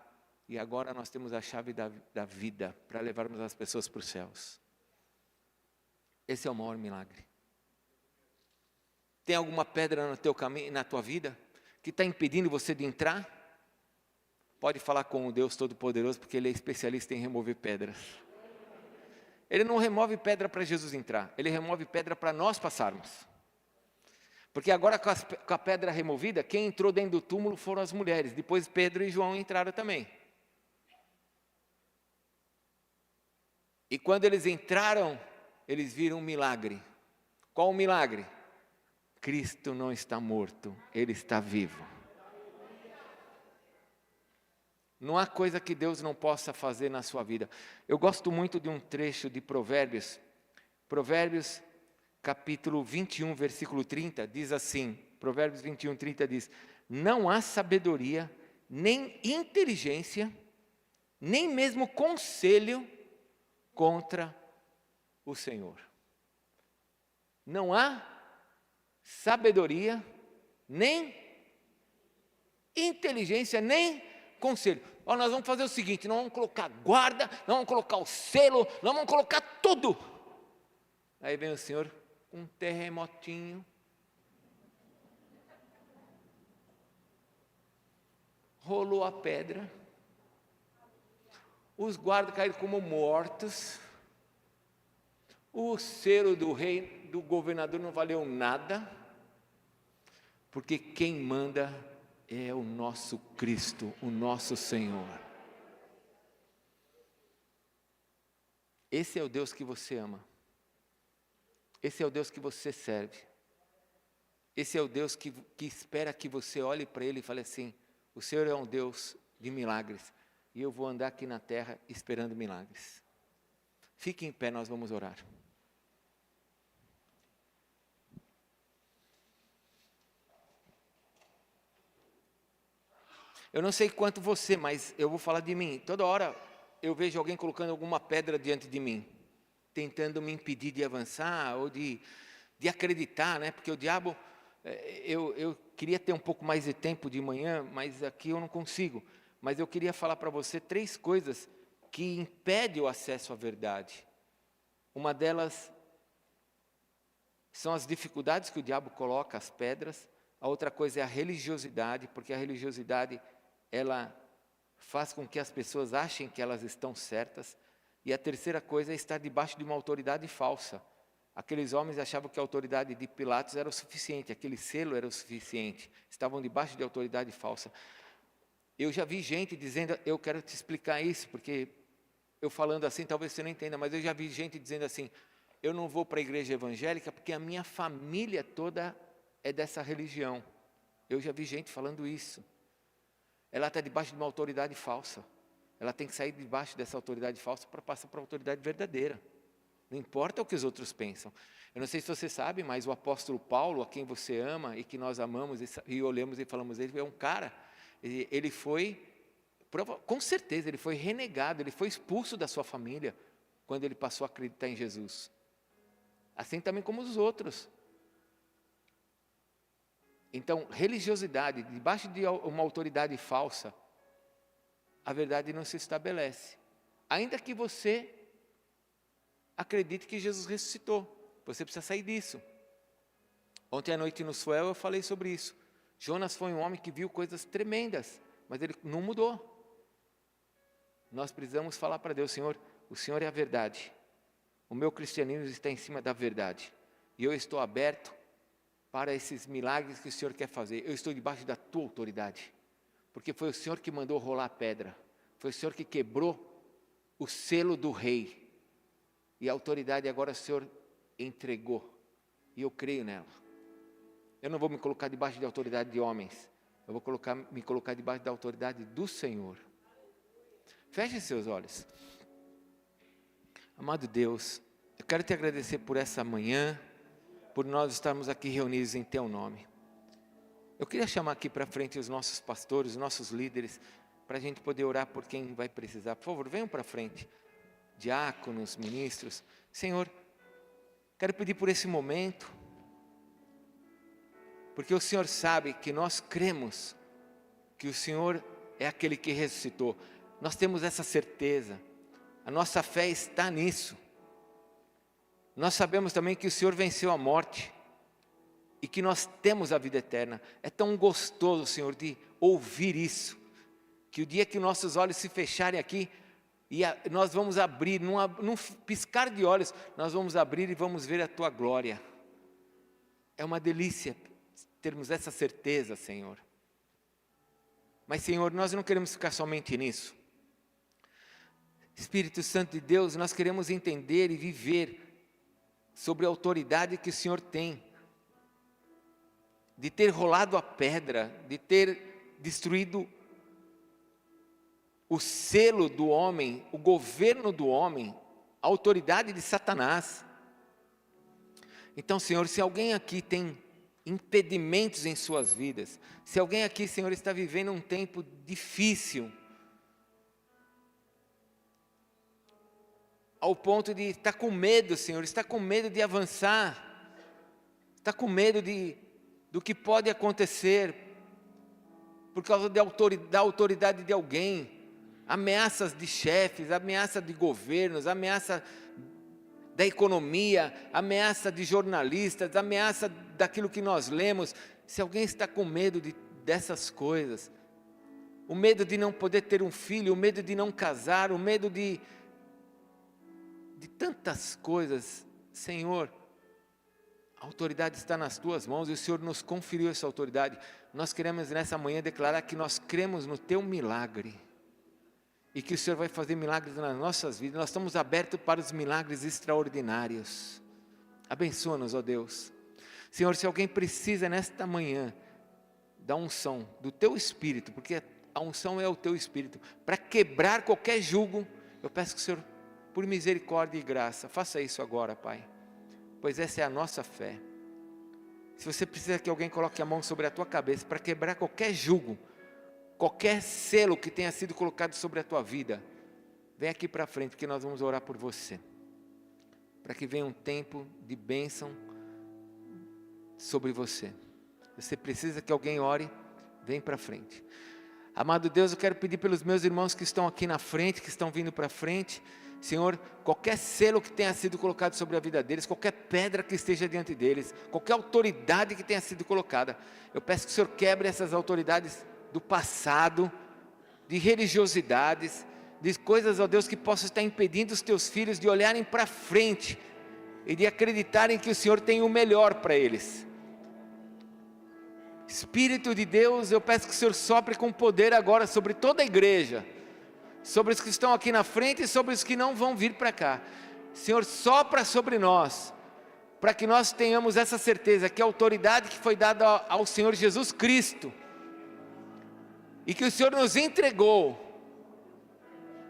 e agora nós temos a chave da vida para levarmos as pessoas para os céus. Esse é o maior milagre. Tem alguma pedra no teu caminho, na tua vida, que está impedindo você de entrar? Pode falar com o Deus Todo-Poderoso, porque Ele é especialista em remover pedras. Ele não remove pedra para Jesus entrar, Ele remove pedra para nós passarmos. Porque agora com a pedra removida, quem entrou dentro do túmulo foram as mulheres. Depois Pedro e João entraram também. E quando eles entraram, eles viram um milagre. Qual o milagre? Cristo não está morto, Ele está vivo. Não há coisa que Deus não possa fazer na sua vida. Eu gosto muito de um trecho de Provérbios. Provérbios capítulo 21, versículo 30, diz assim, Provérbios 21, 30 diz: não há sabedoria, nem inteligência, nem mesmo conselho contra o Senhor. Não há sabedoria, nem inteligência, nem conselho. Nós vamos fazer o seguinte, nós vamos colocar guarda, nós vamos colocar o selo, nós vamos colocar tudo. Aí vem o Senhor, um terremotinho, rolou a pedra, os guardas caíram como mortos, o selo do rei, do governador não valeu nada, porque quem manda é o nosso Cristo, o nosso Senhor. Esse é o Deus que você ama. Esse é o Deus que você serve. Esse é o Deus que espera que você olhe para Ele e fale assim: o Senhor é um Deus de milagres, e eu vou andar aqui na terra esperando milagres. Fique em pé, nós vamos orar. Eu não sei quanto você, mas eu vou falar de mim. Toda hora eu vejo alguém colocando alguma pedra diante de mim, tentando me impedir de avançar ou de acreditar, né? Porque o diabo, eu queria ter um pouco mais de tempo de manhã, mas aqui eu não consigo. Mas eu queria falar para você 3 coisas que impedem o acesso à verdade. Uma delas são as dificuldades que o diabo coloca, as pedras. A outra coisa é a religiosidade, porque a religiosidade, ela faz com que as pessoas achem que elas estão certas. E a terceira coisa é estar debaixo de uma autoridade falsa. Aqueles homens achavam que a autoridade de Pilatos era o suficiente, aquele selo era o suficiente. Estavam debaixo de autoridade falsa. Eu já vi gente dizendo, eu quero te explicar isso, porque eu falando assim, talvez você não entenda, mas eu já vi gente dizendo assim: eu não vou para a igreja evangélica porque a minha família toda é dessa religião. Eu já vi gente falando isso. Ela está debaixo de uma autoridade falsa. Ela tem que sair debaixo dessa autoridade falsa para passar para a autoridade verdadeira. Não importa o que os outros pensam. Eu não sei se você sabe, mas o apóstolo Paulo, a quem você ama e que nós amamos e olhamos e falamos, ele é um cara, ele foi, com certeza, ele foi renegado, ele foi expulso da sua família quando ele passou a acreditar em Jesus. Assim também como os outros. Então, religiosidade, debaixo de uma autoridade falsa, a verdade não se estabelece. Ainda que você acredite que Jesus ressuscitou, você precisa sair disso. Ontem à noite no Suel eu falei sobre isso. Jonas foi um homem que viu coisas tremendas, mas ele não mudou. Nós precisamos falar para Deus: Senhor, o Senhor é a verdade. O meu cristianismo está em cima da verdade. E eu estou aberto para esses milagres que o Senhor quer fazer. Eu estou debaixo da tua autoridade. Porque foi o Senhor que mandou rolar a pedra. Foi o Senhor que quebrou o selo do rei. E a autoridade agora o Senhor entregou. E eu creio nela. Eu não vou me colocar debaixo da autoridade de homens. Eu vou me colocar debaixo da autoridade do Senhor. Feche seus olhos. Amado Deus, eu quero te agradecer por essa manhã, por nós estarmos aqui reunidos em teu nome. Eu queria chamar aqui para frente os nossos pastores, os nossos líderes, para a gente poder orar por quem vai precisar. Por favor, venham para frente. Diáconos, ministros. Senhor, quero pedir por esse momento, porque o Senhor sabe que nós cremos que o Senhor é aquele que ressuscitou. Nós temos essa certeza. A nossa fé está nisso. Nós sabemos também que o Senhor venceu a morte e que nós temos a vida eterna. É tão gostoso, Senhor, de ouvir isso, que o dia que nossos olhos se fecharem aqui, nós vamos abrir, num piscar de olhos, nós vamos abrir e vamos ver a Tua glória. É uma delícia termos essa certeza, Senhor. Mas, Senhor, nós não queremos ficar somente nisso. Espírito Santo de Deus, nós queremos entender e viver sobre a autoridade que o Senhor tem, de ter rolado a pedra, de ter destruído o selo do homem, o governo do homem, a autoridade de Satanás. Então, Senhor, se alguém aqui tem impedimentos em suas vidas, se alguém aqui, Senhor, está vivendo um tempo difícil, ao ponto de estar com medo, Senhor, está com medo de avançar, está com medo do que pode acontecer, por causa da autoridade de alguém, ameaças de chefes, ameaça de governos, ameaça da economia, ameaça de jornalistas, ameaça daquilo que nós lemos. Se alguém está com medo dessas coisas, o medo de não poder ter um filho, o medo de não casar, o medo de tantas coisas, Senhor, a autoridade está nas Tuas mãos e o Senhor nos conferiu essa autoridade. Nós queremos nessa manhã declarar que nós cremos no Teu milagre e que o Senhor vai fazer milagres nas nossas vidas. Nós estamos abertos para os milagres extraordinários. Abençoa-nos, ó Deus. Senhor, se alguém precisa nesta manhã da unção do Teu Espírito, porque a unção é o Teu Espírito, para quebrar qualquer jugo, eu peço que o Senhor, por misericórdia e graça, faça isso agora, Pai, pois essa é a nossa fé. Se você precisa que alguém coloque a mão sobre a tua cabeça para quebrar qualquer jugo, qualquer selo que tenha sido colocado sobre a tua vida, vem aqui para frente que nós vamos orar por você, para que venha um tempo de bênção sobre você. Você precisa que alguém ore, vem para frente. Amado Deus, eu quero pedir pelos meus irmãos que estão aqui na frente, que estão vindo para frente, Senhor, qualquer selo que tenha sido colocado sobre a vida deles, qualquer pedra que esteja diante deles, qualquer autoridade que tenha sido colocada, eu peço que o Senhor quebre essas autoridades do passado, de religiosidades, de coisas, ó Deus, que possam estar impedindo os teus filhos de olharem para frente e de acreditarem que o Senhor tem o melhor para eles. Espírito de Deus, eu peço que o Senhor sopre com poder agora sobre toda a igreja, sobre os que estão aqui na frente e sobre os que não vão vir para cá. Senhor, sopra sobre nós, para que nós tenhamos essa certeza que a autoridade que foi dada ao Senhor Jesus Cristo, e que o Senhor nos entregou,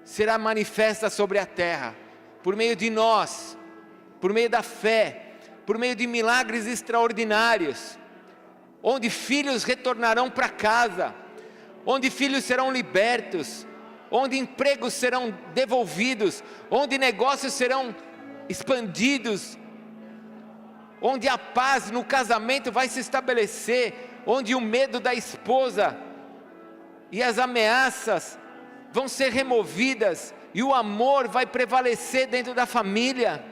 será manifesta sobre a terra, por meio de nós, por meio da fé, por meio de milagres extraordinários, onde filhos retornarão para casa, onde filhos serão libertos, onde empregos serão devolvidos, onde negócios serão expandidos, onde a paz no casamento vai se estabelecer, onde o medo da esposa e as ameaças vão ser removidas, e o amor vai prevalecer dentro da família.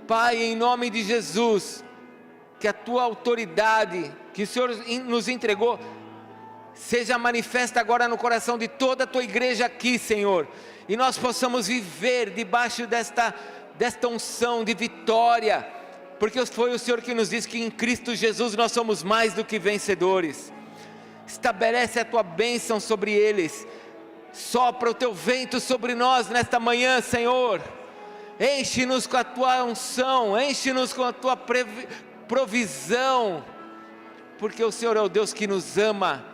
Pai, em nome de Jesus, que a Tua autoridade, que o Senhor nos entregou, seja manifesta agora no coração de toda a Tua igreja aqui, Senhor, e nós possamos viver debaixo desta unção de vitória, porque foi o Senhor que nos disse que em Cristo Jesus nós somos mais do que vencedores. Estabelece a Tua bênção sobre eles, sopra o Teu vento sobre nós nesta manhã, Senhor, enche-nos com a Tua unção, enche-nos com a Tua provisão, porque o Senhor é o Deus que nos ama,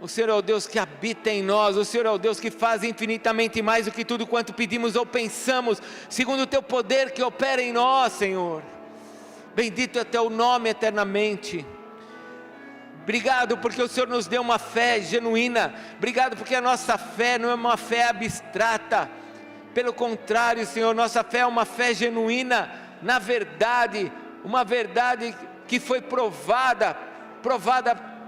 o Senhor é o Deus que habita em nós, o Senhor é o Deus que faz infinitamente mais do que tudo quanto pedimos ou pensamos, segundo o Teu poder que opera em nós, Senhor. Bendito é Teu nome eternamente. Obrigado porque o Senhor nos deu uma fé genuína, obrigado porque a nossa fé não é uma fé abstrata, pelo contrário, Senhor, nossa fé é uma fé genuína, na verdade, uma verdade que foi provada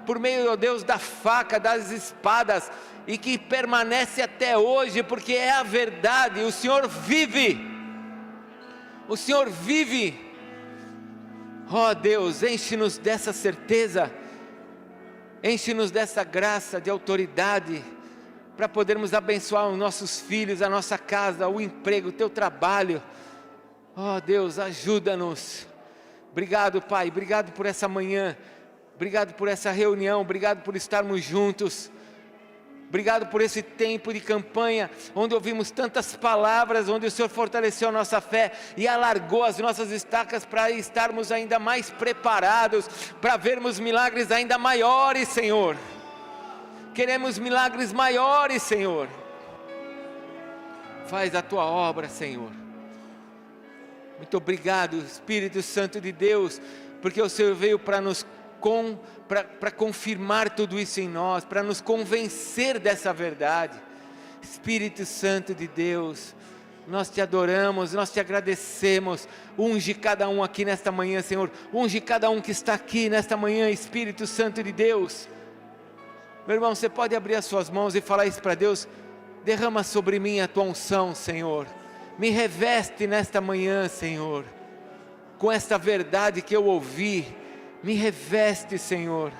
por meio, ó Deus, da faca, das espadas, e que permanece até hoje, porque é a verdade. O Senhor vive, o Senhor vive. Ó Deus, enche-nos dessa certeza, enche-nos dessa graça de autoridade, para podermos abençoar os nossos filhos, a nossa casa, o emprego, o Teu trabalho. Ó Deus, ajuda-nos. Obrigado, Pai, obrigado por essa manhã, obrigado por essa reunião, obrigado por estarmos juntos, obrigado por esse tempo de campanha, onde ouvimos tantas palavras, onde o Senhor fortaleceu a nossa fé, e alargou as nossas estacas, para estarmos ainda mais preparados, para vermos milagres ainda maiores, Senhor. Queremos milagres maiores, Senhor. Faz a Tua obra, Senhor. Muito obrigado, Espírito Santo de Deus, porque o Senhor veio para confirmar tudo isso em nós, para nos convencer dessa verdade. Espírito Santo de Deus, nós Te adoramos, nós Te agradecemos. Unge cada um aqui nesta manhã, Senhor, unge cada um que está aqui nesta manhã, Espírito Santo de Deus. Meu irmão, você pode abrir as suas mãos e falar isso para Deus: derrama sobre mim a Tua unção, Senhor, me reveste nesta manhã, Senhor, com esta verdade que eu ouvi, me reveste, Senhor.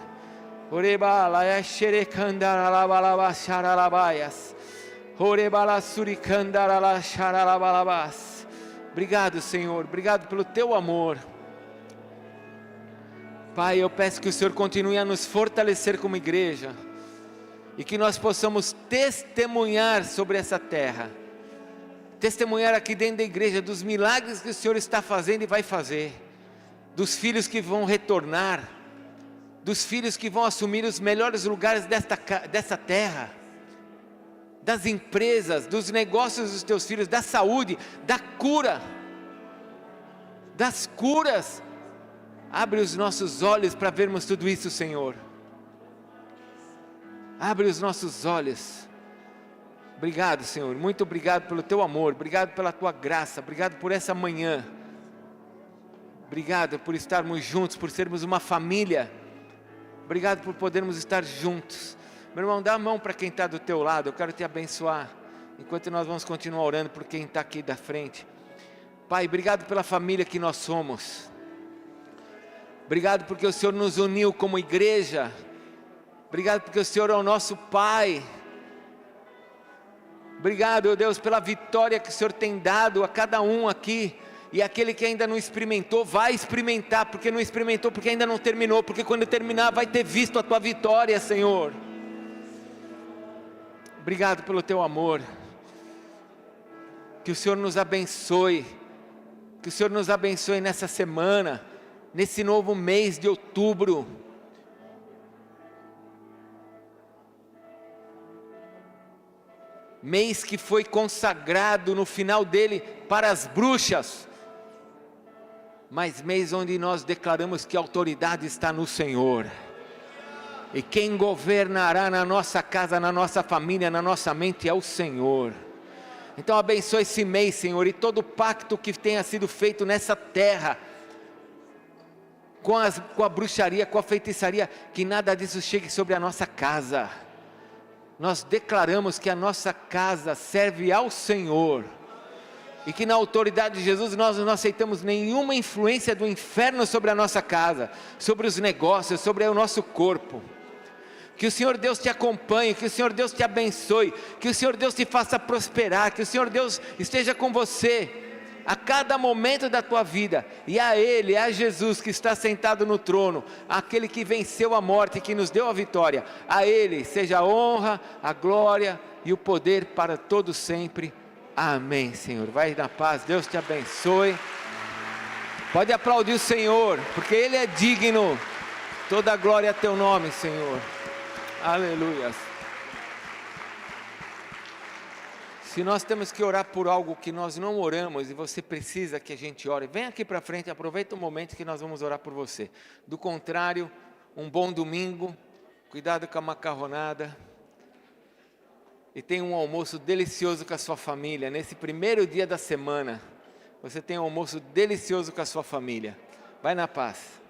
Obrigado, Senhor, obrigado pelo Teu amor. Pai, eu peço que o Senhor continue a nos fortalecer como igreja, e que nós possamos testemunhar sobre essa terra testemunhar aqui dentro da igreja dos milagres que o Senhor está fazendo e vai fazer, dos filhos que vão retornar, dos filhos que vão assumir os melhores lugares dessa terra, das empresas, dos negócios dos teus filhos, da saúde, da cura, das curas. Abre os nossos olhos para vermos tudo isso, Senhor. Abre os nossos olhos. Obrigado, Senhor, muito obrigado pelo teu amor, obrigado pela tua graça, obrigado por essa manhã, obrigado por estarmos juntos, por sermos uma família, obrigado por podermos estar juntos. Meu irmão, dá a mão para quem está do teu lado, eu quero te abençoar, enquanto nós vamos continuar orando por quem está aqui da frente. Pai, obrigado pela família que nós somos, obrigado porque o Senhor nos uniu como igreja, obrigado porque o Senhor é o nosso Pai. Obrigado, ó Deus, pela vitória que o Senhor tem dado a cada um aqui, e aquele que ainda não experimentou, vai experimentar, porque não experimentou, porque ainda não terminou, porque quando terminar vai ter visto a tua vitória, Senhor. Obrigado pelo teu amor, que o Senhor nos abençoe, que o Senhor nos abençoe nessa semana, nesse novo mês de outubro, mês que foi consagrado no final dele para as bruxas, mas mês onde nós declaramos que a autoridade está no Senhor, e quem governará na nossa casa, na nossa família, na nossa mente é o Senhor. Então abençoe esse mês, Senhor, e todo pacto que tenha sido feito nessa terra, com a bruxaria, com a feitiçaria, que nada disso chegue sobre a nossa casa. Nós declaramos que a nossa casa serve ao Senhor, e que na autoridade de Jesus nós não aceitamos nenhuma influência do inferno sobre a nossa casa, sobre os negócios, sobre o nosso corpo. Que o Senhor Deus te acompanhe, que o Senhor Deus te abençoe, que o Senhor Deus te faça prosperar, que o Senhor Deus esteja com você a cada momento da tua vida, e a Ele, a Jesus que está sentado no trono, aquele que venceu a morte e que nos deu a vitória, a Ele seja a honra, a glória e o poder para todos sempre, amém. Senhor, vai na paz, Deus te abençoe, pode aplaudir o Senhor, porque Ele é digno, toda a glória a teu nome, Senhor, aleluia. Se nós temos que orar por algo que nós não oramos, e você precisa que a gente ore, vem aqui para frente, aproveita o momento que nós vamos orar por você. Do contrário, um bom domingo, cuidado com a macarronada, e tenha um almoço delicioso com a sua família, nesse primeiro dia da semana, você tem um almoço delicioso com a sua família, vai na paz.